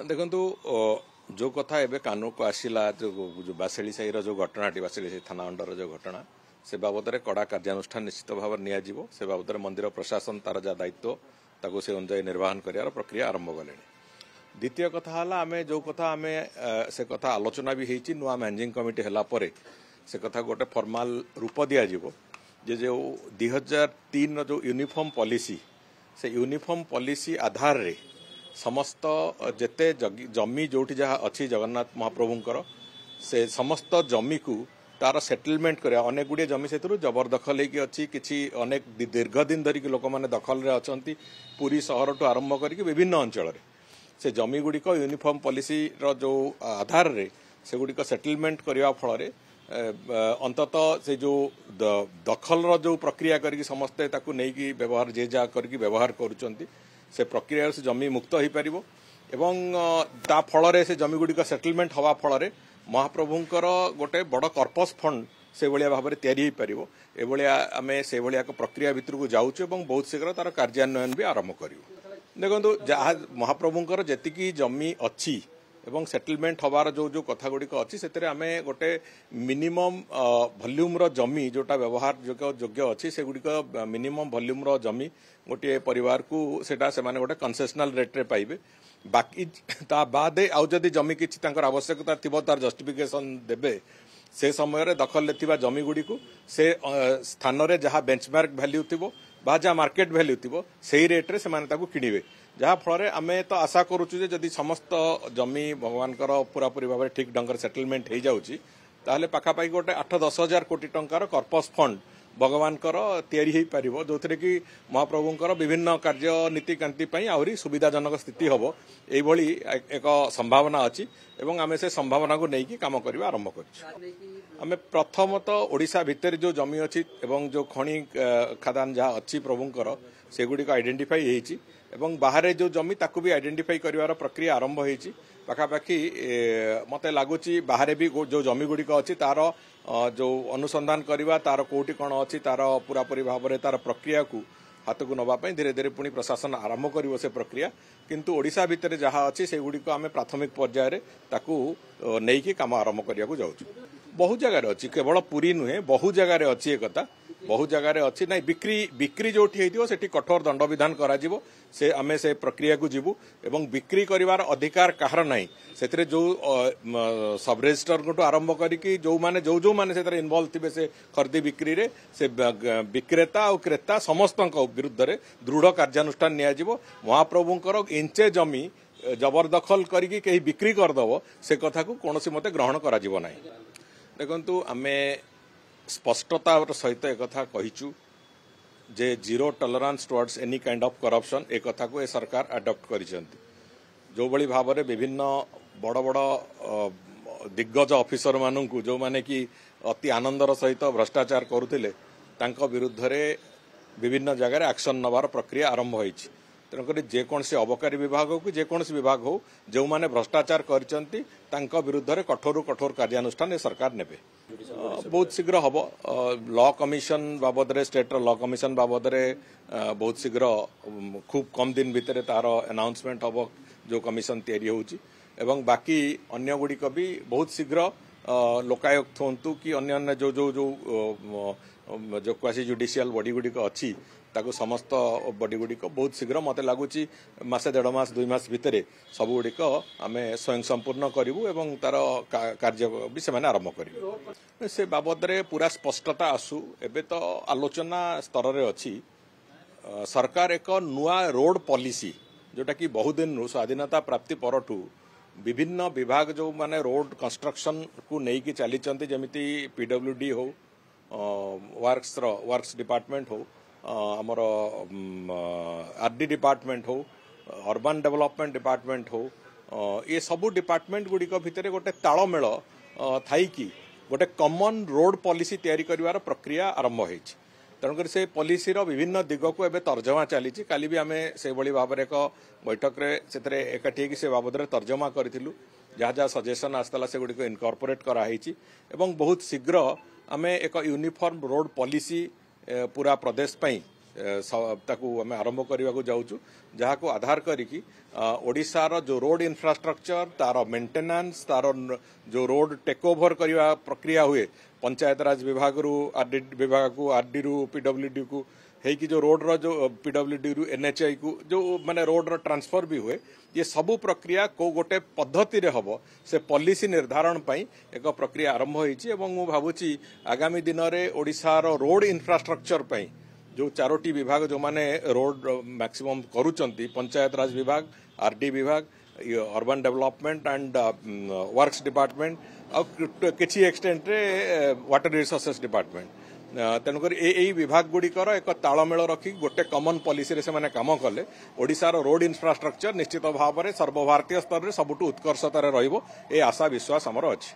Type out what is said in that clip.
देखु जो कथा एवं कानून को आसला जो बासेली साई जो घटनाटी बासेली साई थाना अंडर जो घटना से बाबद में कड़ा कार्यानुष्ठान निश्चित भाव में नियाजिबो। से बाबद में मंदिर प्रशासन तार जहाँ दायित्व ताको से अनुजाई निर्वाहन कर प्रक्रिया आरंभ गले। द्वितीय कथा है आम जो कथा आम से कथा आलोचना भी होती नुआ मैनेजिंग कमिटी है से कथा गोटे फॉर्मल रूप दिज्व जे जो 2003 जो यूनिफॉर्म पॉलिसी से यूनिफॉर्म पॉलिसी आधार रे समस्त जेते जमी जोटी जहाँ अच्छी जगन्नाथ महाप्रभुंकर से समस्त जमी को तार सेटलमेंट कर अनेक गुड़िया जमी से जबरदखल होगी अच्छी किसी अनेक दीर्घ दिन धरिक लोक मैंने दखल रे अछंती पुरी सहर ठू आरंभ करके विभिन्न अंचल से जमी गुड़िक यूनिफॉर्म पॉलिसी रो जो आधार रे से गुड़िक सेटलमेंट करने फल अंतत से जो दखल जो प्रक्रिया करके समस्ते ताकू नहीं व्यवहार जे जा करके व्यवहार करुचंती से प्रक्रिया से जमी मुक्त हो पार एवं ता फल से जमी गुड़िक सेटलमेंट हवा फल महाप्रभुंकर गोटे बड़ कर्पस फंड से भाया भाव में तैयारी हो पार एभलिया आम से भाया प्रक्रिया भितर को जाऊँ और बहुत शीघ्र तार कार्यान्वयन भी आरंभ करूँ। देखो जहाँ महाप्रभुंकर जी जमी अच्छी एवं सेटलमेंट हबार जो जो कथा गुड़िक अच्छी से आम गोटे मिनिमम वॉल्यूम रो जमी जोटा व्यवहार योग्य अच्छी से गुड़िक मिनिमम वॉल्यूम रो जमी गोटे परिवार को सेटा से माने गोटे कंसेशनल रेट रे पाइबे। बाकी ता बाद आउ जदि जमी किछि तांकर आवश्यकता थिबो तार जस्टिफिकेशन देबे से समय रे दखल लेथिबा जमी गुड़ी को से स्थान रे जहाँ बेंचमार्क वैल्यू थिबो बा जहाँ मार्केट वैल्यू थिबो सेही रेट रे से माने ताकू किनिबे। जहाँ फल आमे तो आशा करुचु जदि समस्त जमी भगवान पूरापूरी भाव में ठीक ढंग सेटलमेंट हो जाऊँगी ताहले पाखापाखि गोटे 8-10 हजार कोटी टंकार कर्पस फंड भगवान तैयारी पार जो थे कि महाप्रभुंकर विभिन्न कार्य नीतिकांति आहरी सुविधाजनक स्थिति हम यही एक संभावना अच्छी एवं आम से संभावना को लेकिन काम करने आरंभ कर प्रथमतः ओडिशा भितर जो जमी अच्छी एवं जो खनि खादान जहाँ अच्छी प्रभुंकर सेगुड़ी आइडेंटिफाई होती एवं बाहर जो जमी ताकू भी आइडेंटिफाई कर प्रक्रिया आरंभ होती पाखापाखि मत लगुच बाहर भी जो जमी गुड़िक अच्छी तार जो अनुसंधान करवा तार कोटी कौन अच्छी तार पूरापूरी भाव में तार प्रक्रिया को हाथ को नापी धीरे धीरे पुणी प्रशासन आरंभ कर से प्रक्रिया किंतु ओडिशा भितर जहाँ अच्छी से गुड़िक आम प्राथमिक पर्यायर ताकू नहीं काम आरंभ करने जाऊँ। बहु जगार अच्छी केवल पुरी नुहे बहु जगार अच्छी एकता बहु जगार अच्छी ना बिक्री जो से कठोर दंड विधान करा से आमे से प्रक्रिया को जीवु एवं बिक्री करिवार अधिकार कहार नहीं से जो सब रजिस्टर को आरंभ करी जो माने जो माने से इनवॉल्व थे से खरीदी बिक्री रे से विक्रेता और क्रेता समस्त विरुद्ध रे दृढ़ कार्यानुष्ठान नियाजिवो। महाप्रभुंकर इंचे जमी जबरदखल करी कहीं बिक्री करदेव से कथा को कौन मते ग्रहण करा जीवो नहीं। देखंतु आमे स्पष्टतार सहित एक कथा कहिचु जे zero tolerance towards any kind of corruption एक कथा को ए सरकार अडॉप्ट करिसेंती। जो बड़ी भाव में विभिन्न बड़ बड़ दिग्गज ऑफिसर मानू जो माने कि अति आनंदर सहित भ्रष्टाचार करुथिले तांको विरुद्ध रे विभिन्न जगह एक्शन नवार प्रक्रिया आरंभ होईछि। तेणुक जेकोसी अबकारी विभाग हो कि जेकोसी विभाग हो जो माने भ्रष्टाचार करचंती तांको विरुद्ध रे कठोर कठोर कार्यानुष्ठान सरकार नेबे। बहुत शीघ्र हम लॉ कमिशन बाबद रे स्टेट लॉ कमिशन बाबद रे बहुत शीघ्र खूब कम दिन भितर तार अनाउंसमेंट हम जो कमिशन तैयारी होउची एवं बाकी अन्य गुड़िक भी बहुत शीघ्र लोकायुक्त होंतु कि अन्य जो जो जो जो क्वासी जुडिशियल बॉडी गुड़िक अच्छी ताको समस्त बॉडी गुड़िक बहुत शीघ्र मत लगुच मासे 1.5 मास 2 मास भितर सब गुड़िक आम स्वयं संपूर्ण करूँ एवं तार कार्य भी से आरंभ करूँ। से बाबद रे पूरा स्पष्टता आसू एबे तो आलोचना स्तर रे अच्छी सरकार एक नुआ रोड पॉलिसी जोटा कि बहुत दिन स्वाधीनता प्राप्ति परठू विभिन्न विभाग जो माने रोड कंस्ट्रक्शन को लेकिन चली जमीती पीडब्ल्यूडी हो वर्क्स डिपार्टमेंट हो आमर आरडी डिपार्टमेंट हो अर्बन डेवलपमेंट डिपार्टमेंट हो ये सबू डिपार्टमेंट गुड़िक भितर गोटे तालमेल थाई कि गोटे कॉमन रोड पॉलिसी तैयारी करिवार प्रक्रिया आरंभ होईछि। तेणुकर से पॉलिसी रो विभिन्न दिग को एबे तर्जमा चली काली भी आमे से बड़ी भाव में एक बैठक रे सेतरे एकाठी कि से बाबद रे तर्जमा करिथिलु जहाँ जहाँ सजेशन आसला से गुड़िक इनकॉर्पोरेट कराई एवं बहुत शीघ्र आमे एक यूनिफॉर्म रोड पॉलिसी पूरा प्रदेश पई ताकू आम आरंभ करने जाऊँ जहाँ को आधार करिकी ओडिशार जो रोड इंफ्रास्ट्रक्चर तार मेंटेनेंस तार जो रोड टेक ओवर करने प्रक्रिया हुए पंचायत राज विभाग रु आरडी विभाग को आरडी रु पीडब्ल्यूडी को है जो रोड रो जो पीडब्ल्यूडी रु एनएचआई को जो माने रोड रो ट्रांसफर भी हुए ये सबू प्रक्रिया को गोटे पद्धति रे हबो से पॉलिसी निर्धारण पई एक प्रक्रिया आरंभ होईची एवं मु भाबुची आगामी दिन रे ओडिसा रो रोड इंफ्रास्ट्रक्चर पई जो चारोटी विभाग जो माने रोड मैक्सिमम करूचंती पंचायत राज विभाग आरडी विभाग urban development and works department और किसी एक्सटेंट रे वाटर रिसोर्सेस डिपार्टमेंट तेणुक विभाग गुड़िकर एक तालमेल रखी गोटे कमन पॉलिसी रे से माने काम कले ओडिशार रोड इंफ्रास्ट्रक्चर निश्चित भाव में सर्वभारतीय स्तर में सबुठु उत्कर्षतार रहिबो ए आशा विश्वास हमर अछि।